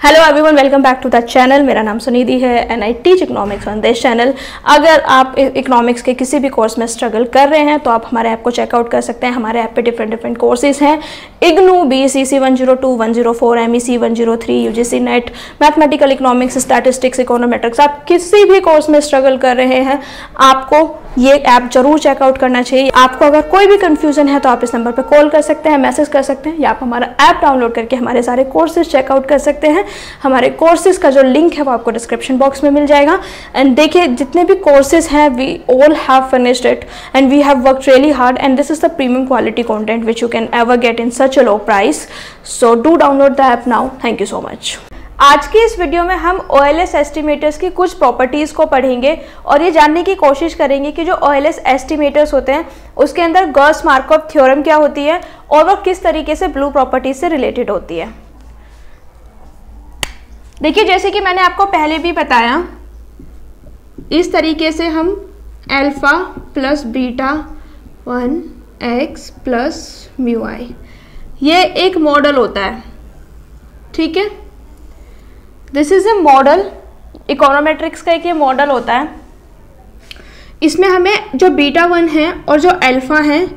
Hello everyone, welcome back to the channel. मेरा नाम सुनिधि है and I teach economics on this channel. अगर आप इकोनॉमिक्स के किसी भी कोर्स में स्ट्रगल कर रहे हैं तो आप हमारे ऐप को चेकआउट कर सकते हैं। हमारे ऐप पे डिफरेंट कोर्सेज हैं। IGNOU, BCC 102, 104, MEC 103, UGC net, mathematical economics, statistics, econometrics. आप किसी भी कोर्स में स्ट्रगल कर रहे हैं, आपको ये ऐप जरूर चेकआउट करना चाहिए। आपको अगर कोई भी कंफ्यूजन है तो आप इस नंबर पर कॉल कर सकते हैं, मैसेज कर सकते हैं, या आप हमारा ऐप डाउनलोड करके हमारे सारे कोर्सेज चेकआउट कर सकते हैं। हमारे कोर्सेज का जो लिंक है वो आपको डिस्क्रिप्शन बॉक्स में मिल जाएगा। एंड देखिए, जितने भी कोर्सेज हैं we all have finished it and we have worked really hard and this is the premium quality content which you can ever get in such a low price. So do download the app now. Thank you so much. आज की इस video में हम OLS estimators की कुछ properties को पढ़ेंगे और ये जानने की कोशिश करेंगे कि जो OLS एस्टिमेटर्स होते हैं उसके अंदर गॉस मार्कअप थ्योरम क्या होती है और वो किस तरीके से ब्लू प्रॉपर्टीज से रिलेटेड होती है। देखिए, जैसे कि मैंने आपको पहले भी बताया, इस तरीके से हम alpha plus beta 1x plus mu i, ये एक मॉडल होता है। ठीक है, this is a model. Econometrics का एक ये मॉडल होता है। इसमें हमें जो बीटा 1 है और जो अल्फा है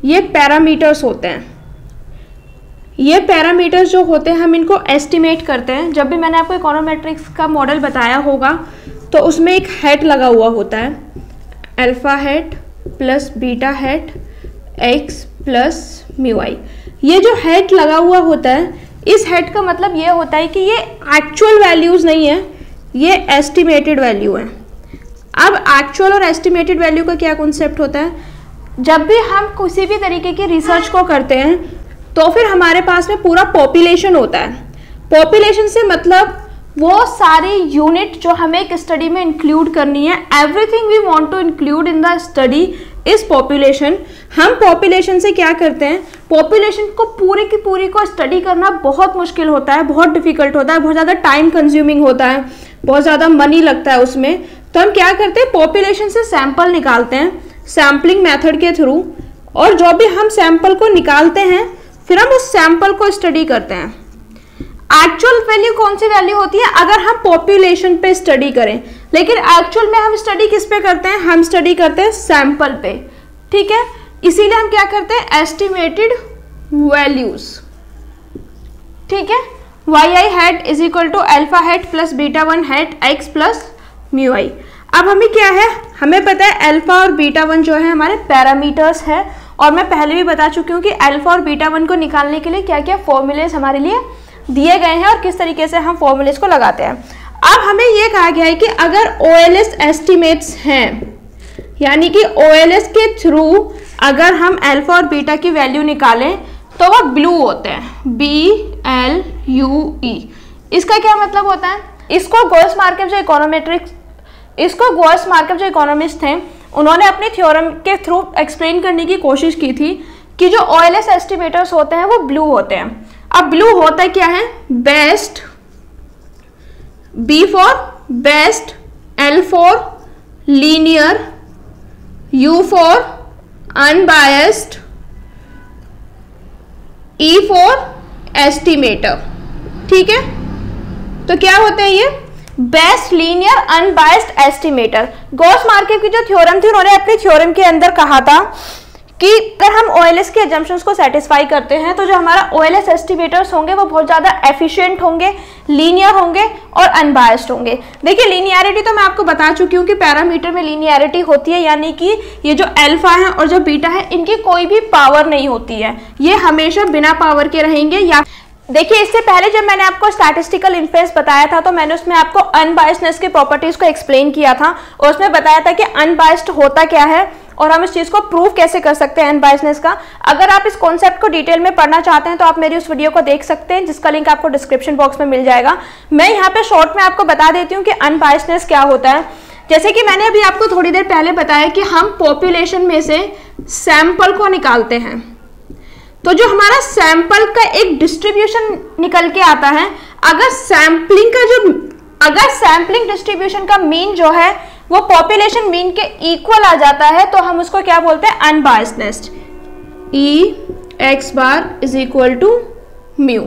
ये पैरामीटर्स होते हैं। ये पैरामीटर्स जो होते हैं हम इनको एस्टिमेट करते हैं। जब भी मैंने आपको इकोनोमेट्रिक्स का मॉडल बताया होगा तो उसमें एक हेड लगा हुआ होता है, alpha hat plus beta hat x plus mu i. ये जो हेड लगा हुआ होता है, इस हेड का मतलब ये होता है कि ये एक्चुअल वैल्यूज़ नहीं है, ये एस्टिमेटेड वैल्यू है। अब एक्चुअल और एस्टिमेटेड वैल्यू का क्या कॉन्सेप्ट होता है? जब भी हम किसी भी तरीके की रिसर्च को करते हैं तो फिर हमारे पास में पूरा पॉपुलेशन होता है। पॉपुलेशन से मतलब वो सारी यूनिट जो हमें एक स्टडी में इंक्लूड करनी है, everything we want to include in the study is population. हम पॉपुलेशन से क्या करते हैं, पॉपुलेशन को पूरी की पूरी को स्टडी करना बहुत मुश्किल होता है, बहुत डिफिकल्ट होता है, बहुत ज़्यादा टाइम कंज्यूमिंग होता है, बहुत ज़्यादा मनी लगता है उसमें। तो हम क्या करते हैं, पॉपुलेशन से सैंपल निकालते हैं सैम्पलिंग मेथड के थ्रू, और जो भी हम सैंपल को निकालते हैं फिर हम उस सैंपल को स्टडी करते हैं। एक्चुअल वैल्यू कौन सी वैल्यू होती है? अगर हम पॉपुलेशन पे स्टडी करें, लेकिन एक्चुअल में हम स्टडी किस पे करते हैं? हम स्टडी करते हैं सैंपल पे। ठीक है, इसीलिए हम क्या करते हैं, एस्टिमेटेड वैल्यूज। ठीक है, YI hat is equal to alpha hat plus beta 1 hat x plus mu i. अब हमें क्या है, हमें पता है अल्फा और बीटा 1 जो है हमारे पैरामीटर्स है, और मैं पहले भी बता चुकी हूँ कि अल्फा और बीटा 1 को निकालने के लिए क्या क्या फॉर्मूलेज हमारे लिए दिए गए हैं और किस तरीके से हम फॉर्मूलेज को लगाते हैं। अब हमें ये कहा गया है कि अगर OLS एस्टिमेट्स हैं, यानी कि OLS के थ्रू अगर हम अल्फा और बीटा की वैल्यू निकालें तो वह ब्लू होते हैं, BLUE। इसका क्या मतलब होता है? इसको गॉस मार्कअप जो इकोनॉमिस्ट थे उन्होंने अपनी थ्योरम के थ्रू एक्सप्लेन करने की कोशिश की थी कि जो OLS एस्टिमेटर्स होते हैं वो ब्लू होते हैं। अब ब्लू होता क्या है? Best, B for best, L for linear, U for unbiased, E for estimator. ठीक है, तो क्या होते हैं ये? Best, linear, unbiased estimator. Gauss markup की जो थ्योरम थी, उन्होंने अपनी थ्योरम के अंदर कहा था कि अगर हम OLS के एजम्पशंस को सेटिस्फाई करते हैं तो जो हमारा OLS एस्टिमेटर्स होंगे वो बहुत ज़्यादा एफिशिएंट होंगे, लीनियर होंगे और अनबायस्ड होंगे। देखिए, लीनियरिटी तो मैं आपको बता चुकी हूँ कि पैरामीटर में लीनियरिटी होती है, यानी कि ये जो अल्फा है और जो बीटा है इनकी कोई भी पावर नहीं होती है, ये हमेशा बिना पावर के रहेंगे। या देखिए, इससे पहले जब मैंने आपको स्टैटिस्टिकल इन्फ्लुएंस बताया था तो मैंने उसमें आपको अनबायस्डनेस के प्रॉपर्टीज को एक्सप्लेन किया था और उसमें बताया था कि अनबायस्ड होता क्या है और हम इस चीज़ को प्रूव कैसे कर सकते हैं अनबायस्डनेस का। अगर आप इस कॉन्सेप्ट को डिटेल में पढ़ना चाहते हैं तो आप मेरी उस वीडियो को देख सकते हैं, जिसका लिंक आपको डिस्क्रिप्शन बॉक्स में मिल जाएगा। मैं यहाँ पे शॉर्ट में आपको बता देती हूँ कि अनबायस्डनेस क्या होता है। जैसे कि मैंने अभी आपको थोड़ी देर पहले बताया कि हम पॉपुलेशन में से सैंपल को निकालते हैं, तो जो हमारा सैंपल का एक डिस्ट्रीब्यूशन निकल के आता है, अगर सैंपलिंग डिस्ट्रीब्यूशन का मीन जो है वो पॉपुलेशन मीन के इक्वल आ जाता है तो हम उसको क्या बोलते हैं? Unbiasedness. EX bar is equal to mu.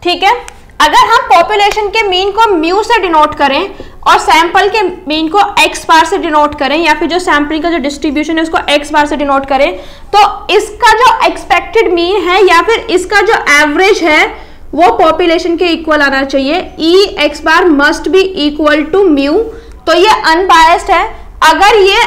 ठीक है, अगर हम पॉपुलेशन के मीन को म्यू से डिनोट करें और सैंपल के मीन को एक्स बार से डिनोट करें, या फिर जो सैंपलिंग का जो डिस्ट्रीब्यूशन है उसको एक्स बार से डिनोट करें, तो इसका जो एक्सपेक्टेड मीन है या फिर इसका जो एवरेज है वो पॉपुलेशन के इक्वल आना चाहिए। E x bar must be equal to mu. तो ये अनबायस्ड है। अगर ये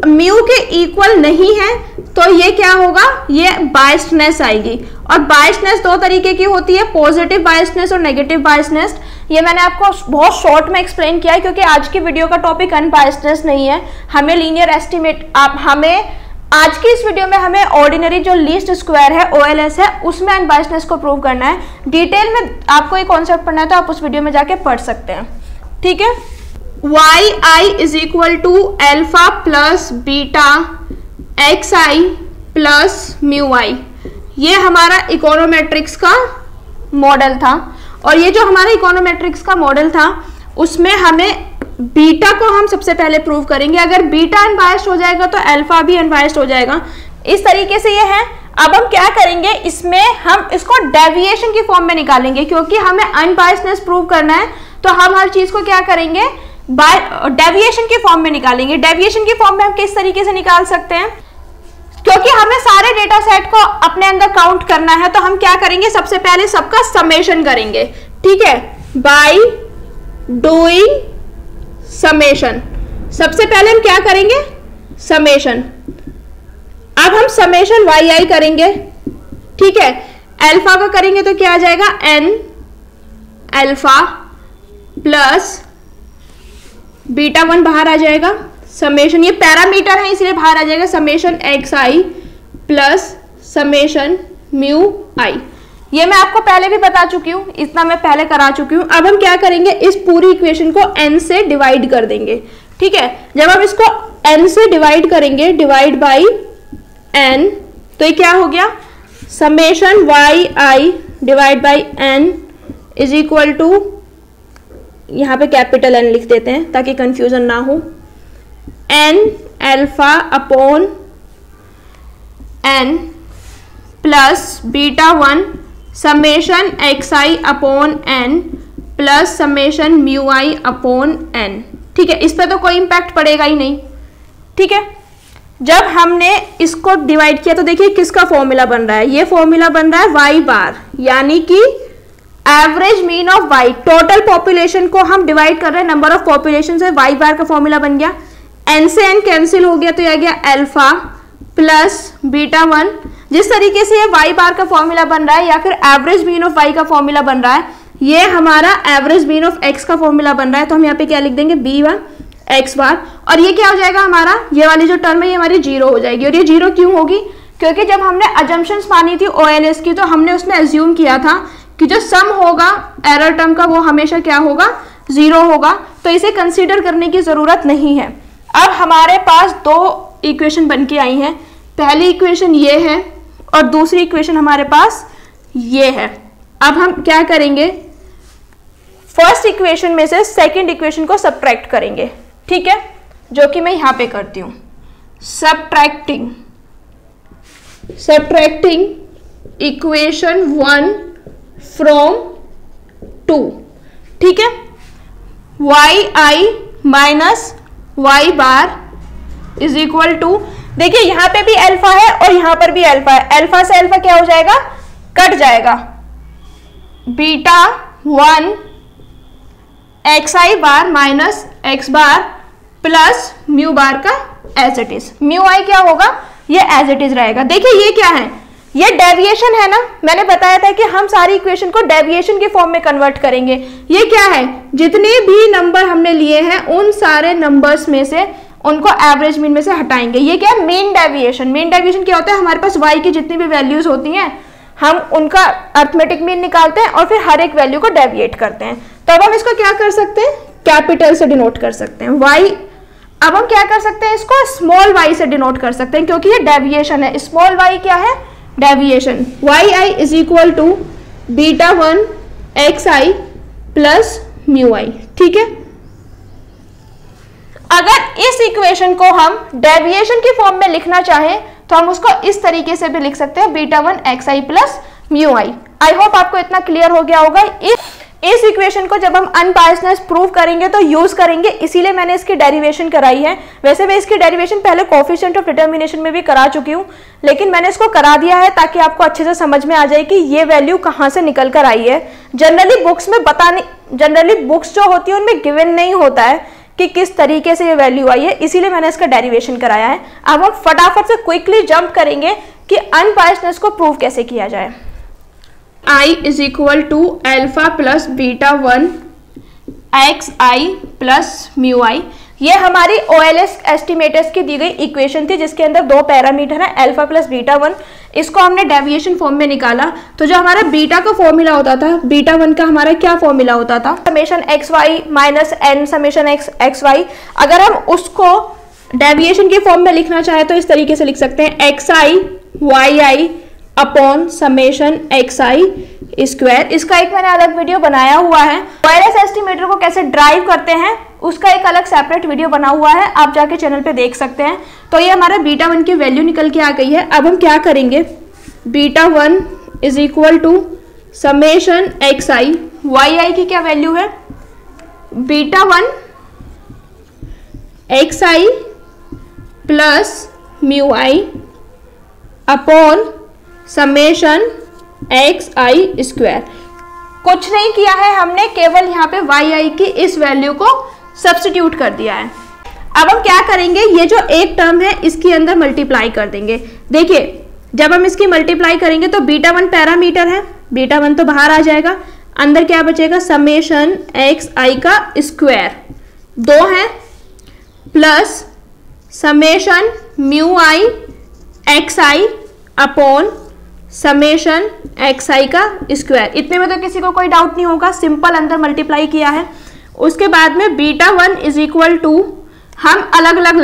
म्यू के इक्वल नहीं है तो ये क्या होगा, ये बायस्डनेस आएगी। और बायस्डनेस दो तरीके की होती है, पॉजिटिव बायस्डनेस और नेगेटिव बायस्डनेस। ये मैंने आपको बहुत शॉर्ट में एक्सप्लेन किया है क्योंकि आज की वीडियो का टॉपिक अनबायस्डनेस नहीं है। हमें लीनियर एस्टिमेट, आज की इस वीडियो में हमें ऑर्डिनरी जो लीस्ट स्क्वायर है OLS है उसमें अनबायस्डनेस को प्रूव करना है। डिटेल में आपको ये कॉन्सेप्ट पढ़ना है तो आप उस वीडियो में जाके पढ़ सकते हैं, ठीक है। yi is equal to alpha plus beta xi plus mu i, ये हमारा इकोनोमेट्रिक्स का मॉडल था। और ये जो हमारा इकोनोमेट्रिक्स का मॉडल था उसमें हमें बीटा को हम सबसे पहले प्रूव करेंगे। अगर बीटा अनबायस्ड हो जाएगा तो अल्फा भी अनबायस्ड हो जाएगा। इस तरीके से ये है। अब हम क्या करेंगे, इसमें हम इसको डेविएशन की फॉर्म में निकालेंगे क्योंकि हमें अनबायस्डनेस प्रूव करना है। तो हम हर चीज को क्या करेंगे, डेविएशन की फॉर्म में निकालेंगे। डेविएशन की फॉर्म में हम किस तरीके से निकाल सकते हैं, क्योंकि हमें सारे डेटा सेट को अपने अंदर काउंट करना है तो हम क्या करेंगे, सबसे पहले सबका समेशन करेंगे, ठीक है, बाय डूइंग समेशन। सबसे पहले हम क्या करेंगे, समेशन। अब हम समेशन yi करेंगे, ठीक है। अल्फा का करेंगे तो क्या आ जाएगा, n अल्फा प्लस बीटा 1 बाहर आ जाएगा, समेशन, ये पैरामीटर है इसलिए बाहर आ जाएगा, summation xi plus summation mu i. ये मैं आपको पहले भी बता चुकी हूँ, इतना मैं पहले करा चुकी हूँ। अब हम क्या करेंगे, इस पूरी इक्वेशन को n से डिवाइड कर देंगे, ठीक है। जब हम इसको n से डिवाइड करेंगे, डिवाइड बाई n, तो ये क्या हो गया, summation yi divide by n is equal to, यहाँ पे कैपिटल N लिख देते हैं ताकि कंफ्यूजन ना हो, n alpha upon n plus beta 1 summation xi upon n plus summation mu i upon n, ठीक है। इस पर तो कोई इम्पैक्ट पड़ेगा ही नहीं, ठीक है। जब हमने इसको डिवाइड किया तो देखिए किसका फॉर्मूला बन रहा है, ये फॉर्मूला बन रहा है y बार, यानी कि average mean of y। Total population को हम डिवाइड कर रहे हैं नंबर ऑफ पॉपुलेशन से, y बार का फॉर्मूला बन गया, n से n कैंसिल हो गया तो यह गया अल्फा प्लस बीटा 1। जिस तरीके से ये y बार का फॉर्मूला बन रहा है या फिर एवरेज मीन ऑफ y का फॉर्मूला बन रहा है, ये हमारा एवरेज मीन ऑफ x का फॉर्मूला बन रहा है। तो हम यहाँ पे क्या लिख देंगे, b1 x बार, और ये क्या हो जाएगा हमारा, ये वाली जो टर्म है ये हमारी 0 हो जाएगी। और ये 0 क्यों होगी, क्योंकि जब हमने अजम्पशंस मानी थी OLS की तो हमने उसमें एज्यूम किया था कि जो सम होगा एरर टर्म का वो हमेशा क्या होगा, 0 होगा। तो इसे कंसीडर करने की जरूरत नहीं है। अब हमारे पास दो इक्वेशन बन के आई हैं, पहली इक्वेशन ये है और दूसरी इक्वेशन हमारे पास ये है। अब हम क्या करेंगे, फर्स्ट इक्वेशन में से सेकंड इक्वेशन को सब्ट्रैक्ट करेंगे, ठीक है, जो कि मैं यहां पे करती हूं, सब्ट्रैक्टिंग इक्वेशन 1 फ्रॉम 2, ठीक है। yi minus y bar is equal to, देखिए यहां पे भी अल्फा है और यहां पर भी अल्फा है, अल्फा से अल्फा क्या हो जाएगा, कट जाएगा, बीटा 1 xi बार माइनस x बार प्लस म्यू बार का एज इट इज, म्यू आई क्या होगा, ये एज इट इज रहेगा। देखिए ये क्या है, ये डेविएशन है ना, मैंने बताया था कि हम सारी इक्वेशन को डेविएशन के फॉर्म में कन्वर्ट करेंगे। ये क्या है, जितने भी नंबर हमने लिए हैं उन सारे नंबर्स में से उनको एवरेज मीन में से हटाएंगे। ये क्या है, मीन डेविएशन। मीन डेविएशन क्या होता है, हमारे पास y की जितनी भी वैल्यूज होती हैं हम उनका अर्थमेटिक मीन निकालते हैं और फिर हर एक वैल्यू को डेविएट करते हैं। तो अब हम इसको क्या कर सकते हैं, कैपिटल से डिनोट कर सकते हैं y। अब हम क्या कर सकते हैं, इसको स्मॉल y से डिनोट कर सकते हैं क्योंकि ये डेविएशन है। स्मॉल y क्या है, deviation. yi is equal to beta 1 xi plus mu i, ठीक है। अगर इस इक्वेशन को हम डेविएशन की फॉर्म में लिखना चाहें तो हम उसको इस तरीके से भी लिख सकते हैं, beta 1 xi plus mu I. I hope आपको इतना क्लियर हो गया होगा। इस इक्वेशन को जब हम अनबायस्डनेस प्रूव करेंगे तो यूज करेंगे, इसीलिए मैंने इसकी डेरिवेशन कराई है। वैसे मैं इसकी डेरिवेशन पहले कोएफिशिएंट ऑफ डिटर्मिनेशन में भी करा चुकी हूँ, लेकिन मैंने इसको करा दिया है ताकि आपको अच्छे से समझ में आ जाए कि ये वैल्यू कहाँ से निकल कर आई है। जनरली बुक्स जो होती है उनमें गिवन नहीं होता है कि किस तरीके से ये वैल्यू आई है, इसीलिए मैंने इसका डेरिवेशन कराया है। अब हम फटाफट से क्विकली जंप करेंगे कि अनबायस्डनेस को प्रूव कैसे किया जाए। I is equal to alpha plus beta 1 x i plus mu i, ये हमारी OLS एस्टिमेटर्स की दी गई इक्वेशन थी जिसके अंदर दो पैरामीटर है अल्फा प्लस बीटा 1। इसको हमने डेविएशन फॉर्म में निकाला, तो जो हमारा बीटा का फॉर्मूला होता था, बीटा 1 का हमारा क्या फॉर्मूला होता था, summation X Y minus N summation X Y. अगर हम उसको डेविएशन के फॉर्म में लिखना चाहे तो इस तरीके से लिख सकते हैं x i y I upon summation x i square. इसका एक मैंने अलग वीडियो बनाया हुआ है। OLS एस्टिमेटर को कैसे ड्राइव करते हैं उसका एक अलग सेपरेट वीडियो बना हुआ है, आप जाके चैनल पे देख सकते हैं। तो ये हमारा बीटा 1 की वैल्यू निकल के आ गई है। अब हम क्या करेंगे, beta 1 is equal to summation x i, y i की क्या वैल्यू है, beta 1 x i plus mu i upon summation x i square. कुछ नहीं किया है हमने, केवल यहाँ पे वाई आई की इस वैल्यू को सब्स्टिट्यूट कर दिया है। अब हम क्या करेंगे, ये जो एक टर्म है इसके अंदर मल्टीप्लाई कर देंगे। देखिए जब हम इसकी मल्टीप्लाई करेंगे तो बीटा 1 पैरामीटर है, बीटा 1 तो बाहर आ जाएगा, अंदर क्या बचेगा, समेशन एक्स आई का स्क्वायर 2 है plus summation mu I x I upon summation x i का स्क्वायर। इतने में तो किसी को कोई डाउट नहीं होगा, सिंपल अंदर मल्टीप्लाई किया है। उसके बाद में बीटा 1 इज इक्वल टू, हम अलग अलग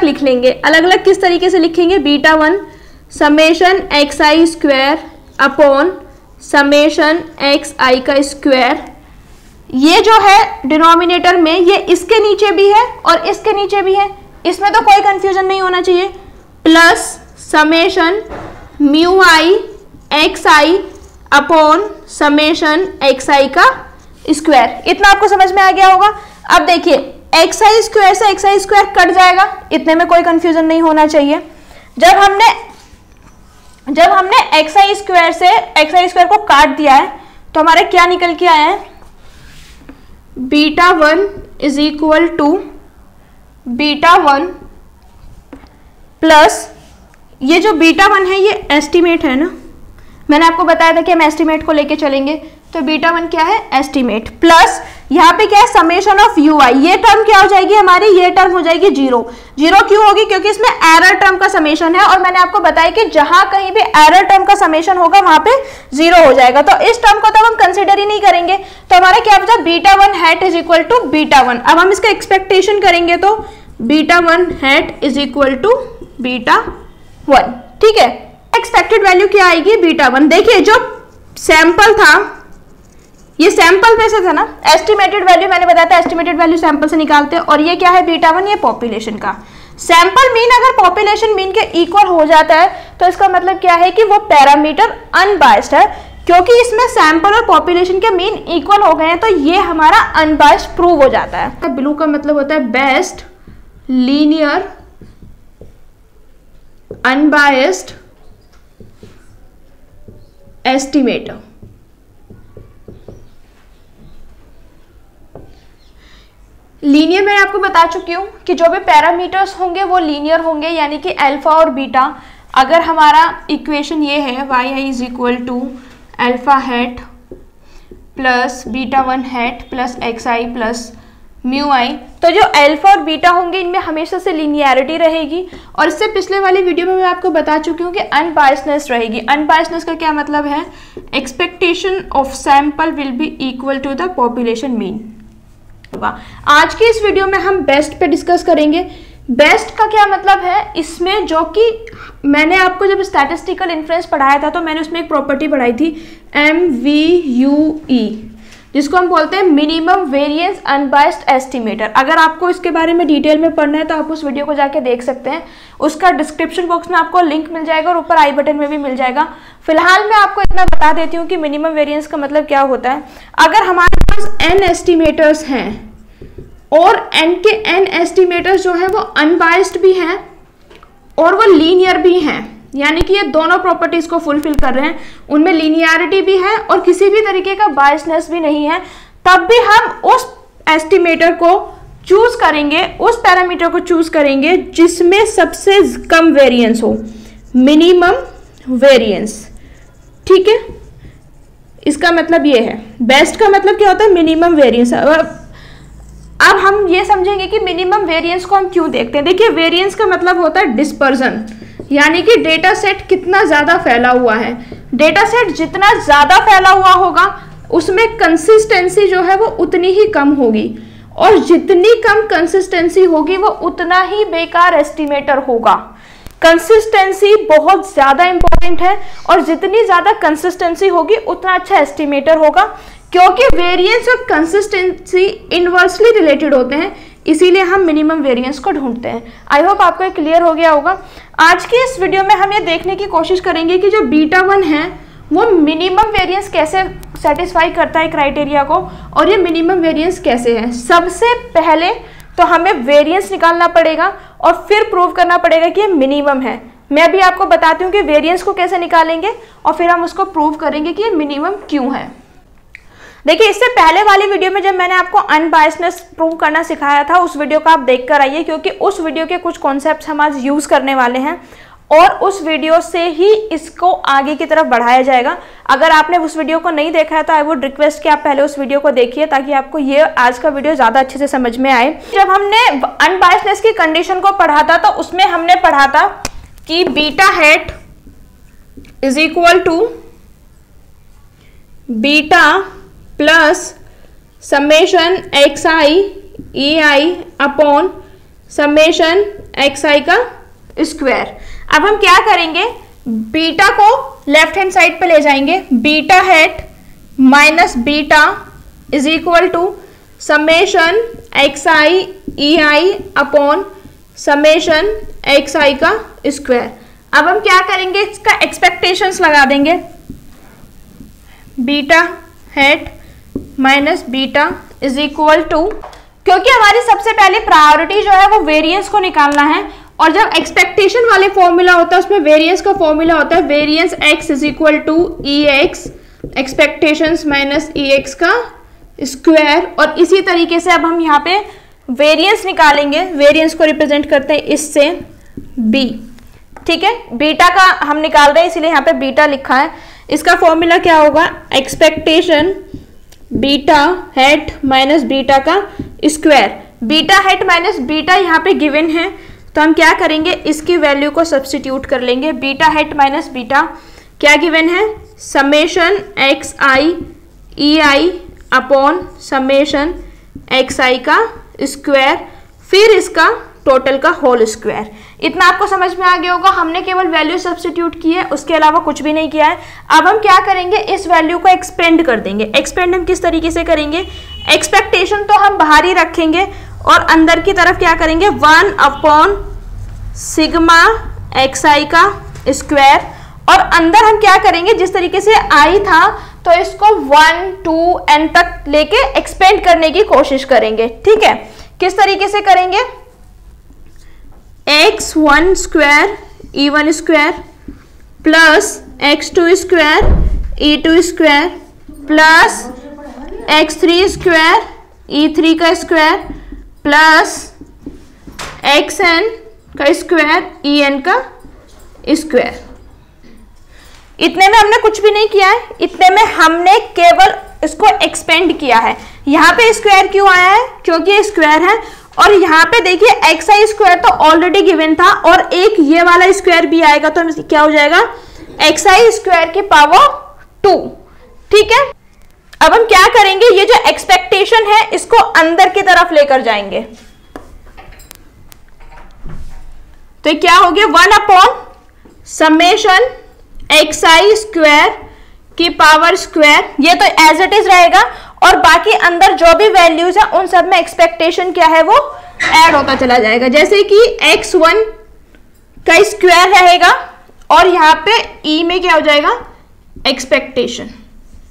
लिख लेंगे, अलग अलग किस तरीके से लिखेंगे, beta 1 summation x i square upon summation x i का स्क्वायर। ये जो है डिनोमिनेटर में ये इसके नीचे भी है और इसके नीचे भी है, इसमें तो कोई कंफ्यूजन नहीं होना चाहिए, plus summation mu I x I upon summation x i का स्क्वायर। इतना आपको समझ में आ गया होगा। अब देखिए एक्स आई स्क्वायर से एक्स आई स्क्वायर कट जाएगा, इतने में कोई कंफ्यूजन नहीं होना चाहिए। जब हमने एक्स आई स्क्वायर से एक्स आई स्क्वायर को काट दिया है तो हमारे क्या निकल के आया है, beta 1 is equal to beta 1 plus ये जो बीटा 1 है ये एस्टीमेट है ना, मैंने आपको बताया था कि हम एस्टीमेट को लेके चलेंगे, तो बीटा 1 क्या है, एस्टीमेट, प्लस यहाँ पे क्या है, समेशन ऑफ यू आई। ये टर्म क्या हो जाएगी हमारी, ये टर्म हो जाएगी जीरो। जीरो क्यों होगी, क्योंकि इसमें एरर टर्म का समेशन है और मैंने आपको बताया कि जहां कहीं भी एरर टर्म का समेशन होगा वहां पे जीरो हो जाएगा। तो इस टर्म को तो हम कंसिडर ही नहीं करेंगे, तो हमारा क्या बचा, beta 1 hat is equal to beta 1। अब हम इसका एक्सपेक्टेशन करेंगे तो beta 1 hat is equal to beta 1, ठीक है। एक्सपेक्टेड वैल्यू क्या आएगी, बीटा 1। देखिए जो सैंपल था ये सैंपल में से था ना, एस्टिमेटेड वैल्यू मैंने बताया था, एस्टिमेटेड वैल्यू सैंपल से निकालते हैं, और ये क्या है बीटा 1, ये पॉपुलेशन का सैंपल मीन। अगर पॉपुलेशन मीन के इक्वल हो जाता है तो इसका मतलब क्या है कि वो पैरामीटर अनबायस्ड है, क्योंकि इसमें सैंपल और पॉपुलेशन के मीन इक्वल हो गए हैं तो ये हमारा अनबायस्ड प्रूव हो जाता है। ब्लू का मतलब होता है best linear unbiased estimator. Linear मैं आपको बता चुकी हूँ कि जो भी पैरामीटर्स होंगे वो लीनियर होंगे, यानी कि अल्फा और बीटा। अगर हमारा इक्वेशन ये है y i is equal to alpha hat plus beta 1 hat plus x i plus mu i, तो जो अल्फा और बीटा होंगे इनमें हमेशा से लीनियरिटी रहेगी। और इससे पिछले वाली वीडियो में मैं आपको बता चुकी हूँ कि अनबायस्डनेस रहेगी। अनबायस्डनेस का क्या मतलब है, expectation of sample will be equal to the population mean. आज की इस वीडियो में हम बेस्ट पे डिस्कस करेंगे। बेस्ट का क्या मतलब है, इसमें जो कि मैंने आपको जब स्टैटिस्टिकल इन्फ्लुएंस पढ़ाया था तो मैंने उसमें एक प्रॉपर्टी पढ़ाई थी MVUE। जिसको हम बोलते हैं मिनिमम वेरिएंस अनबायस्ड एस्टिमेटर। अगर आपको इसके बारे में डिटेल में पढ़ना है तो आप उस वीडियो को जाके देख सकते हैं, उसका डिस्क्रिप्शन बॉक्स में आपको लिंक मिल जाएगा और ऊपर आई बटन में भी मिल जाएगा। फिलहाल मैं आपको इतना बता देती हूँ कि मिनिमम वेरिएंस का मतलब क्या होता है। अगर हमारे पास n एस्टिमेटर्स हैं और n के n एस्टिमेटर्स जो है वो अनबायस्ड भी हैं और वो लीनियर भी हैं, यानी कि ये दोनों प्रॉपर्टीज को फुलफिल कर रहे हैं, उनमें लीनियरिटी भी है और किसी भी तरीके का बायसनेस भी नहीं है, तब भी हम उस एस्टिमेटर को चूज करेंगे, उस पैरामीटर को चूज करेंगे जिसमें सबसे कम वेरिएंस हो, मिनिमम वेरिएंस। ठीक है, इसका मतलब ये है। बेस्ट का मतलब क्या होता है, मिनिमम वेरिएंस। अब हम ये समझेंगे कि मिनिमम वेरिएंस को हम क्यों देखते हैं। देखिए, वेरिएंस का मतलब होता है डिस्पर्जन, यानी कि डेटा सेट कितना ज्यादा फैला हुआ है। डेटा सेट जितना ज्यादा फैला हुआ होगा उसमें कंसिस्टेंसी जो है वो उतनी ही कम होगी, और जितनी कम कंसिस्टेंसी होगी वो उतना ही बेकार एस्टिमेटर होगा। कंसिस्टेंसी बहुत ज्यादा इंपॉर्टेंट है, और जितनी ज्यादा कंसिस्टेंसी होगी उतना अच्छा एस्टिमेटर होगा, क्योंकि वेरिएंस और कंसिस्टेंसी इनवर्सली रिलेटेड होते हैं, इसीलिए हम मिनिमम वेरिएंस को ढूंढते हैं। आई होप आपको ये क्लियर हो गया होगा। आज की इस वीडियो में हम ये देखने की कोशिश करेंगे कि जो बीटा 1 है वो मिनिमम वेरिएंस कैसे सेटिस्फाई करता है क्राइटेरिया को, और ये मिनिमम वेरिएंस कैसे है। सबसे पहले तो हमें वेरिएंस निकालना पड़ेगा और फिर प्रूव करना पड़ेगा कि ये मिनिमम है। मैं अभी आपको बताती हूँ कि वेरिएंस को कैसे निकालेंगे और फिर हम उसको प्रूव करेंगे कि ये मिनिमम क्यों है। देखिए, इससे पहले वाली वीडियो में जब मैंने आपको अनबायसनेस प्रूव करना सिखाया था, उस वीडियो को आप देख कर आइए, क्योंकि उस वीडियो के कुछ कॉन्सेप्ट्स हम आज यूज करने वाले हैं और उस वीडियो से ही इसको आगे की तरफ बढ़ाया जाएगा। अगर आपने उस वीडियो को नहीं देखा है तो आई वुड रिक्वेस्ट कि आप पहले उस वीडियो को देखिए, ताकि आपको ये आज का वीडियो ज्यादा अच्छे से समझ में आए। जब हमने अनबायसनेस की कंडीशन को पढ़ा था तो उसमें हमने पढ़ा था कि beta hat is equal to beta plus summation x i E i upon summation x i का स्क्वायर। अब हम क्या करेंगे, बीटा को लेफ्ट हैंड साइड पे ले जाएंगे, beta hat minus beta is equal to summation x i E i upon summation x i का स्क्वायर। अब हम क्या करेंगे, इसका एक्सपेक्टेशंस लगा देंगे, beta hat minus beta is equal to, क्योंकि हमारी सबसे पहले प्रायोरिटी जो है वो वेरिएंस को निकालना है, और जब एक्सपेक्टेशन वाले फॉर्मूला होता है उसमें वेरिएंस का फॉर्मूला होता है variance X is equal to E X expectations minus E X का स्क्वायर। और इसी तरीके से अब हम यहाँ पे वेरिएंस निकालेंगे, वेरिएंस को रिप्रेजेंट करते हैं इससे बी। ठीक है, बीटा का हम निकाल रहे हैं इसीलिए यहाँ पे बीटा लिखा है। इसका फॉर्मूला क्या होगा, expectation beta hat minus beta का square. Beta hat minus beta यहाँ पे गिवन है, तो हम क्या करेंगे, इसकी वैल्यू को सब्स्टिट्यूट कर लेंगे। बीटा हैट माइनस बीटा क्या गिवन है, summation x i E i upon summation x i का स्क्वायर, फिर इसका टोटल का होल स्क्वायर। इतना आपको समझ में आ गया होगा। हमने केवल वैल्यू सब्स्टिट्यूट की है, उसके अलावा कुछ भी नहीं किया है। अब हम क्या करेंगे, इस वैल्यू को एक्सपेंड कर देंगे। एक्सपेंड हम किस तरीके से करेंगे, एक्सपेक्टेशन तो हम बाहर ही रखेंगे और अंदर की तरफ क्या करेंगे, 1 अपॉन सिग्मा एक्स आई का स्क्वायर, और अंदर हम क्या करेंगे, जिस तरीके से आई था तो इसको 1 2 n तक लेके एक्सपेंड करने की कोशिश करेंगे। ठीक है, किस तरीके से करेंगे, x1 square e1 square plus x2 square e2 square plus x3 square e3 का स्क्वायर प्लस xn का स्क्वायर en का स्क्वायर। इतने में हमने कुछ भी नहीं किया है, इतने में हमने केवल इसको एक्सपेंड किया है। यहाँ पे स्क्वायर क्यों आया है, क्योंकि ये स्क्वायर है, और यहाँ पे देखिए एक्स आई स्क्वायर तो ऑलरेडी गिवन था और एक ये वाला स्क्वायर भी आएगा, तो हम क्या हो जाएगा, एक्स आई स्क्वायर की पावर 2। ठीक है, अब हम क्या करेंगे, ये जो एक्सपेक्टेशन है इसको अंदर की तरफ लेकर जाएंगे, तो क्या हो गया, 1 upon summation x i square की पावर स्क्वायर, ये तो एज इट इज रहेगा, और बाकी अंदर जो भी वैल्यूज है उन सब में एक्सपेक्टेशन क्या है वो ऐड होता चला जाएगा। जैसे कि x1 का स्क्वायर रहेगा और यहाँ पे e में क्या हो जाएगा एक्सपेक्टेशन,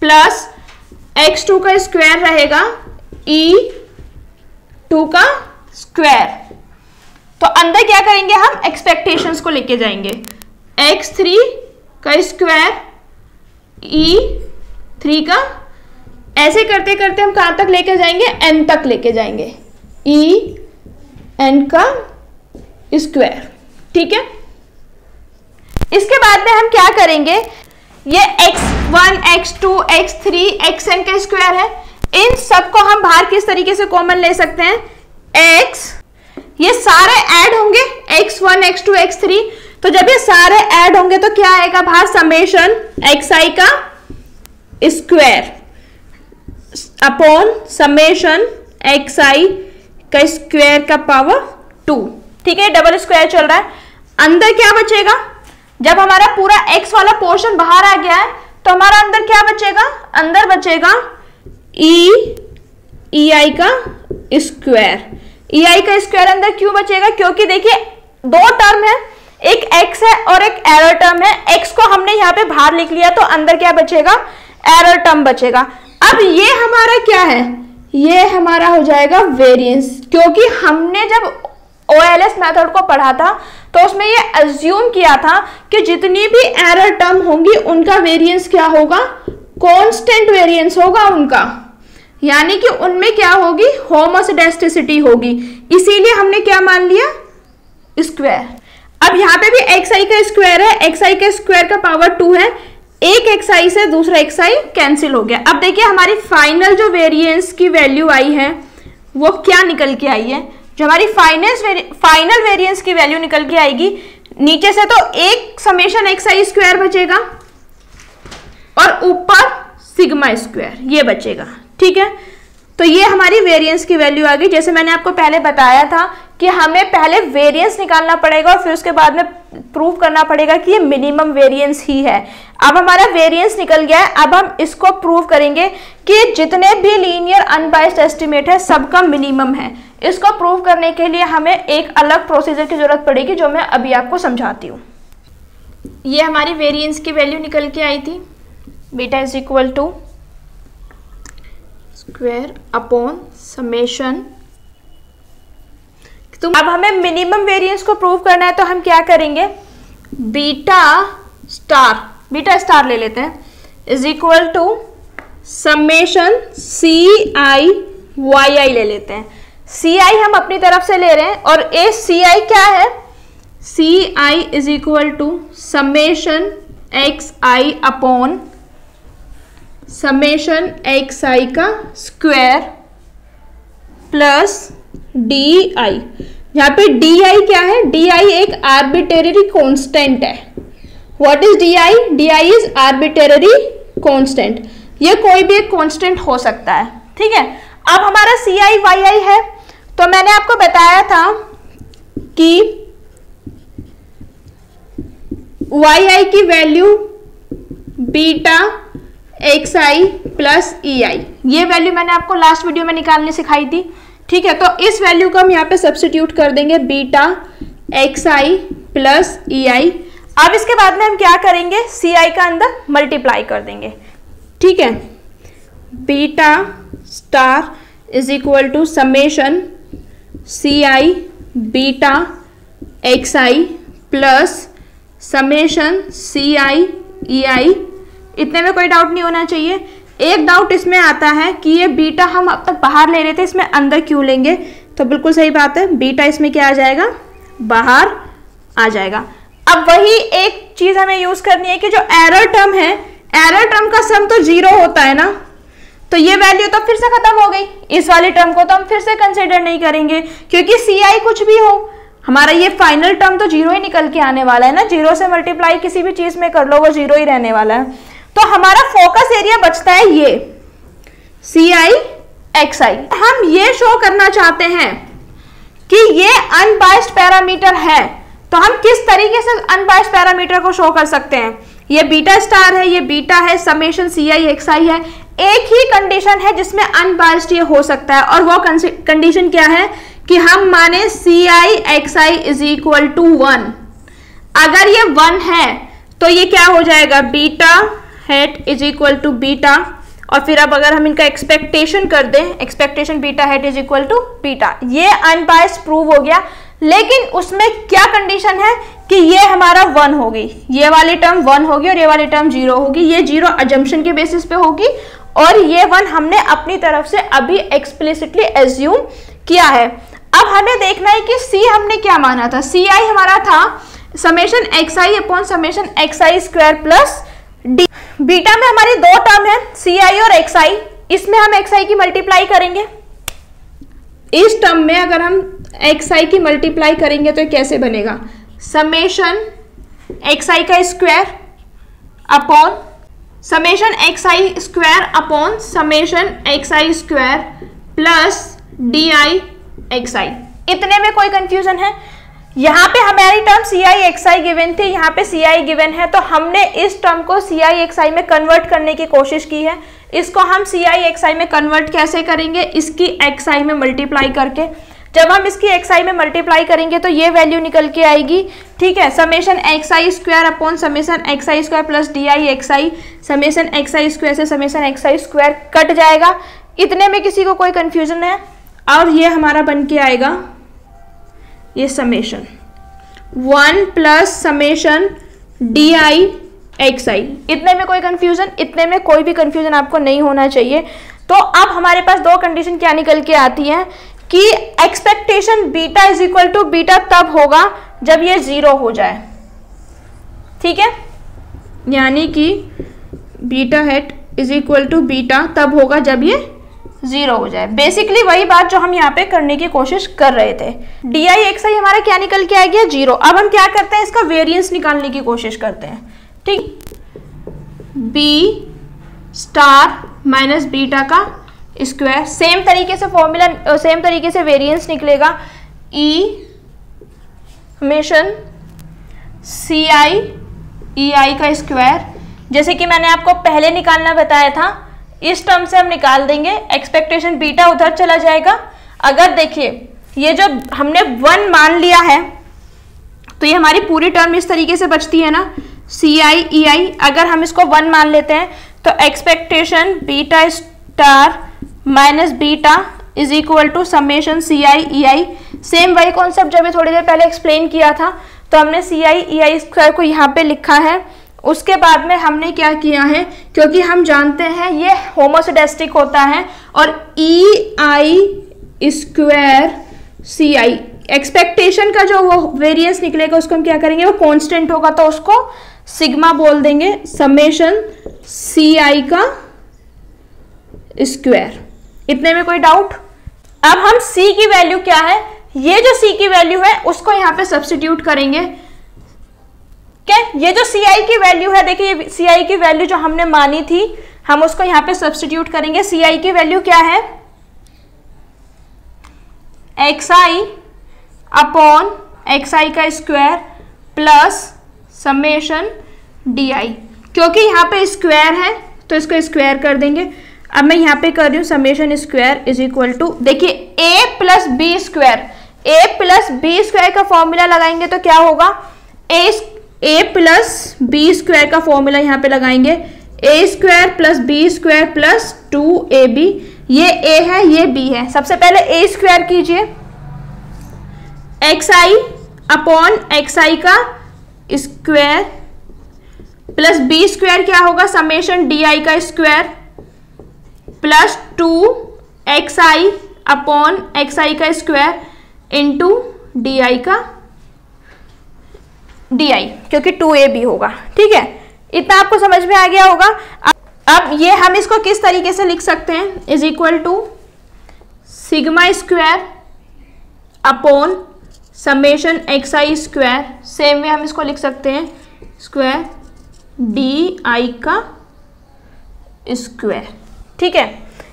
प्लस x2 का स्क्वायर रहेगा e2 का स्क्वायर। तो अंदर क्या करेंगे हम एक्सपेक्टेशंस को लेके जाएंगे, x3 का स्क्वायर e3 का, ऐसे करते करते हम कहां तक लेके जाएंगे n तक लेके जाएंगे en का स्क्वायर। ठीक है, इसके बाद में हम क्या करेंगे, ये x1 x2 x3 xn का स्क्वायर है, इन सबको हम बाहर किस तरीके से कॉमन ले सकते हैं, x, ये सारे ऐड होंगे x1 x2 x3, तो जब ये सारे ऐड होंगे तो क्या आएगा बाहर, समेशन xi का स्क्वायर अपॉन समेशन xi का स्क्वायर का पावर 2। ठीक है, डबल स्क्वायर चल रहा है। अंदर क्या बचेगा, जब हमारा पूरा x वाला पोर्शन बाहर आ गया है तो हमारा अंदर क्या बचेगा, अंदर बचेगा ei का स्क्वायर। ei का स्क्वायर अंदर क्यों बचेगा, क्योंकि देखिए दो टर्म है, एक x है और एक एरर टर्म है, x को हमने यहाँ पे बाहर लिख लिया तो अंदर क्या बचेगा, एरर टर्म बचेगा। अब ये हमारा क्या है, ये हमारा हो जाएगा वेरिएंस, क्योंकि हमने जब OLS मेथड को पढ़ा था तो उसमें ये अज्यूम किया था कि जितनी भी एरर टर्म होंगी उनका वेरिएंस क्या होगा, कांस्टेंट वेरिएंस होगा उनका, यानी कि उनमें क्या होगी, होमोसेडेस्टिसिटी होगी, इसीलिए हमने क्या मान लिया, स्क्वायर। अब यहाँ पे भी xi का स्क्वायर है, xi का स्क्वायर का पावर 2 है, एक xi से दूसरा xi कैंसिल हो गया। अब देखिए हमारी फाइनल जो वेरिएंस की वैल्यू आई है वो क्या निकल के आई है, जो हमारी फाइनल वेरिएंस की वैल्यू निकल के आएगी, नीचे से तो एक समेशन xi स्क्वायर बचेगा और ऊपर सिग्मा स्क्वायर ये बचेगा। ठीक है, तो ये हमारी वेरिएंस की वैल्यू आ गई। जैसे मैंने आपको पहले बताया था कि हमें पहले वेरिएंस निकालना पड़ेगा और फिर उसके बाद में प्रूव करना पड़ेगा कि ये मिनिमम वेरिएंस ही है। अब हमारा वेरिएंस निकल गया है, अब हम इसको प्रूव करेंगे कि जितने भी लीनियर अनबायस्ड एस्टिमेट है सबका मिनिमम है। इसको प्रूव करने के लिए हमें एक अलग प्रोसीजर की जरूरत पड़ेगी जो मैं अभी आपको समझाती हूँ। ये हमारी वेरिएंस की वैल्यू निकल के आई थी, beta is equal to square upon summation. तो अब हमें मिनिमम वेरिएंस को प्रूव करना है तो हम क्या करेंगे, बीटा स्टार ले लेते हैं, is equal to summation CI YI ले लेते हैं। CI हम अपनी तरफ से ले रहे हैं और ए CI क्या है, CI is equal to summation XI upon summation XI का स्क्वायर प्लस DI। यहाँ पे DI क्या है, DI एक आर्बिट्रेरी कांस्टेंट है। What is DI, DI is arbitrary constant, ये कोई भी एक कांस्टेंट हो सकता है। ठीक है, अब हमारा CI YI है तो मैंने आपको बताया था कि YI की value beta XI plus EI, ये वैल्यू मैंने आपको लास्ट वीडियो में निकालनी सिखाई थी। ठीक है, तो इस वैल्यू को हम यहाँ पे सब्स्टिट्यूट कर देंगे, बीटा XI प्लस EI। अब इसके बाद में हम क्या करेंगे, CI का अंदर मल्टीप्लाई कर देंगे। ठीक है, beta star is equal to summation CI beta XI plus summation CI EI। इतने में कोई डाउट नहीं होना चाहिए। एक डाउट इसमें आता है कि ये बीटा हम अब तक बाहर ले रहे थे, इसमें अंदर क्यों लेंगे, तो बिल्कुल सही बात है, बीटा इसमें क्या आ जाएगा, बाहर आ जाएगा। अब वही एक चीज हमें यूज करनी है कि जो एरर टर्म है, एरर टर्म का सम तो 0 होता है ना, तो ये वैल्यू तो फिर से खत्म हो गई, इस वाली टर्म को तो हम फिर से कंसिडर नहीं करेंगे, क्योंकि CI कुछ भी हो हमारा ये फाइनल टर्म तो 0 ही निकल के आने वाला है ना, 0 से मल्टीप्लाई किसी भी चीज में कर लो वो 0 ही रहने वाला है। तो हमारा फोकस एरिया बचता है ये CI XI। हम ये शो करना चाहते हैं कि ये अनबायस्ड पैरामीटर है, तो हम किस तरीके से अनबायस्ड पैरामीटर को शो कर सकते हैं, ये बीटा स्टार है, ये बीटा है, समेशन CI XI है, एक ही कंडीशन है जिसमें अनबायस्ड ये हो सकता है, और वो कंडीशन क्या है कि हम माने c i x i is equal to 1। अगर ये 1 है तो ये क्या हो जाएगा, beta hat is equal to beta, और फिर अब अगर हम इनका एक्सपेक्टेशन कर दें, expectation beta hat is equal to beta, ये अनबायस्ड प्रूव हो गया। लेकिन उसमें क्या कंडीशन है कि ये हमारा 1 होगी, ये वाली टर्म 1 होगी और ये वाली टर्म 0 होगी। ये 0 अजम्पशन के बेसिस पे होगी और ये 1 हमने अपनी तरफ से अभी एक्सप्लिसिटली एज्यूम किया है। अब हमें देखना है कि सी हमने क्या माना था, सी आई हमारा था summation x I upon summation x i square plus D. Beta में हमारी दो टर्म है सी आई और एक्स आई, इसमें हम एक्स आई की मल्टीप्लाई करेंगे। इस टर्म में अगर हम एक्स आई की मल्टीप्लाई करेंगे तो कैसे बनेगा, समेशन एक्स आई का square upon summation x i square upon summation x i square plus d i x i. इतने में कोई कंफ्यूजन है? यहाँ पे हमारी term c i x i given थी, यहाँ पे सी आई गिवन है, तो हमने इस टर्म को सी आई एक्स आई में कन्वर्ट करने की कोशिश की है। इसको हम सी आई एक्स आई में कन्वर्ट कैसे करेंगे, इसकी एक्स आई में मल्टीप्लाई करके। जब हम इसकी एक्स आई में मल्टीप्लाई करेंगे तो ये वैल्यू निकल के आएगी, ठीक है, summation x i square upon summation x i square plus d i x I. Summation x i square से summation x i square cut जाएगा। इतने में किसी को कोई कंफ्यूजन है? और ये हमारा बन के आएगा ये summation 1 plus summation d i x i. इतने में कोई कंफ्यूजन? इतने में कोई भी कंफ्यूजन आपको नहीं होना चाहिए। तो अब हमारे पास दो कंडीशन क्या निकल के आती हैं कि expectation beta is equal to beta तब होगा जब ये 0 हो जाए, ठीक है, यानी कि beta hat is equal to beta तब होगा जब ये 0 हो जाए। बेसिकली वही बात जो हम यहाँ पे करने की कोशिश कर रहे थे। डी आई एक्स आई हमारा क्या निकल के आ गया, 0। अब हम क्या करते हैं, इसका वेरिएंस निकालने की कोशिश करते हैं, ठीक। बी स्टार माइनस बीटा का स्क्वायर, सेम तरीके से फॉर्मूला, सेम तरीके से वेरिएंस निकलेगा, ई समेशन सी आई ई आई का स्क्वायर, जैसे कि मैंने आपको पहले निकालना बताया था। इस टर्म से हम निकाल देंगे, एक्सपेक्टेशन बीटा उधर चला जाएगा। अगर देखिए ये जो हमने 1 मान लिया है तो ये हमारी पूरी टर्म इस तरीके से बचती है ना, सी आई ई आई। अगर हम इसको 1 मान लेते हैं तो expectation beta star minus beta is equal to summation C I E I. Same वही कॉन्सेप्ट जब ये थोड़ी देर पहले एक्सप्लेन किया था, तो हमने सी आई ई आई स्क्वायर को यहाँ पे लिखा है। उसके बाद में हमने क्या किया है, क्योंकि हम जानते हैं ये होमोसेडेस्टिक होता है, और ई आई स्क्वायर सी आई एक्सपेक्टेशन का जो वो वेरिएंस निकलेगा उसको हम क्या करेंगे, वो कांस्टेंट होगा तो उसको सिग्मा बोल देंगे, समेशन सी आई का स्क्वायर। इतने में कोई डाउट? अब हम c की वैल्यू क्या है, ये जो c की वैल्यू है उसको यहाँ पे सब्स्टिट्यूट करेंगे। क्या ये जो सी आई की वैल्यू है, देखिए सी आई की वैल्यू जो हमने मानी थी हम उसको यहाँ पे सब्स्टिट्यूट करेंगे। सी आई की वैल्यू क्या है, x I upon x i का स्क्वायर प्लस समेशन डी आई। क्योंकि यहाँ पे स्क्वायर है तो इसको स्क्वायर कर देंगे। अब मैं यहाँ पे कर रही हूँ summation square is equal to, देखिए a plus B square, a plus B square का फॉर्मूला लगाएंगे तो क्या होगा, a प्लस बी स्क्वायर का फॉर्मूला यहाँ पे लगाएंगे, a square plus B square plus 2ab। ये a है ये b है। सबसे पहले a स्क्वायर कीजिए, x I upon x i का स्क्वायर प्लस बी स्क्वायर क्या होगा, समेशन डी आई का square plus 2 xi upon xi का स्क्वायर इंटू डी आई का डी आई, क्योंकि 2ab होगा, ठीक है। इतना आपको समझ में आ गया होगा। अब ये हम इसको किस तरीके से लिख सकते हैं, is equal to sigma square upon summation xi square. Same way हम इसको लिख सकते हैं स्क्वायर डी आई का स्क्वायर, ठीक है।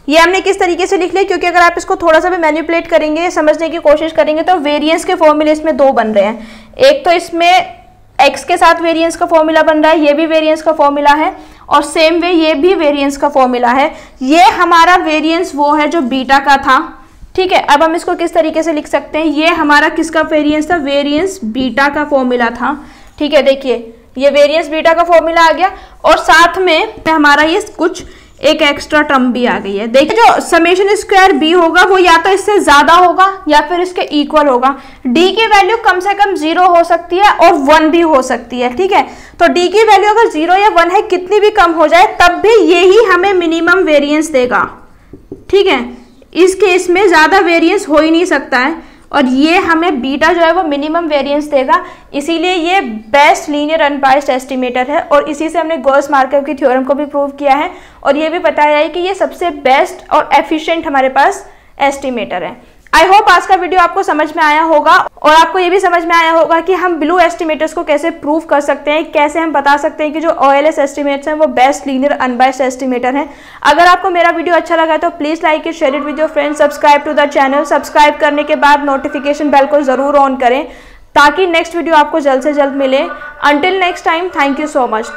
ये हमने किस तरीके से लिख लिया, क्योंकि अगर आप इसको थोड़ा सा भी मैनिपुलेट करेंगे, समझने की कोशिश करेंगे, तो वेरिएंस के फॉर्मूले इसमें दो बन रहे हैं। एक तो इसमें x के साथ वेरिएंस का फॉर्मूला बन रहा है, ये भी वेरिएंस का फॉर्मूला है, और सेम वे ये भी वेरिएंस का फॉर्मूला है। ये हमारा वेरिएंस वो है जो बीटा का था, ठीक है। अब हम इसको किस तरीके से लिख सकते हैं, ये हमारा किसका वेरिएंस था, वेरिएंस बीटा का फॉर्मूला था, ठीक है। देखिए ये वेरिएंस बीटा का फॉर्मूला आ गया और साथ में हमारा ये कुछ एक एक्स्ट्रा टर्म भी आ गई है। देखिए जो समेशन स्क्वायर बी होगा वो या तो इससे ज्यादा होगा या फिर इसके इक्वल होगा। डी की वैल्यू कम से कम 0 हो सकती है और 1 भी हो सकती है, ठीक है। तो डी की वैल्यू अगर 0 या 1 है, कितनी भी कम हो जाए तब भी यही हमें मिनिमम वेरिएंस देगा, ठीक है। इस केस में ज्यादा वेरिएंस हो ही नहीं सकता है और ये हमें बीटा जो है वो मिनिमम वेरिएंस देगा, इसीलिए ये बेस्ट लीनियर अनबायस्ड एस्टिमेटर है। और इसी से हमने गॉस-मार्कव की थ्योरम को भी प्रूव किया है और ये भी बताया है कि ये सबसे बेस्ट और एफिशिएंट हमारे पास एस्टिमेटर है। आई होप आज का वीडियो आपको समझ में आया होगा और आपको ये भी समझ में आया होगा कि हम ब्लू एस्टिमेटर्स को कैसे प्रूव कर सकते हैं, कैसे हम बता सकते हैं कि जो OLS एस्टिमेट्स हैं वो बेस्ट लीनियर अनबायस्ड एस्टिमेटर हैं। अगर आपको मेरा वीडियो अच्छा लगा तो please like it, share it with your friends, subscribe to the channel. Subscribe करने के बाद नोटिफिकेशन बेल को ज़रूर ऑन करें ताकि नेक्स्ट वीडियो आपको जल्द से जल्द मिले। Until next time, thank you so much.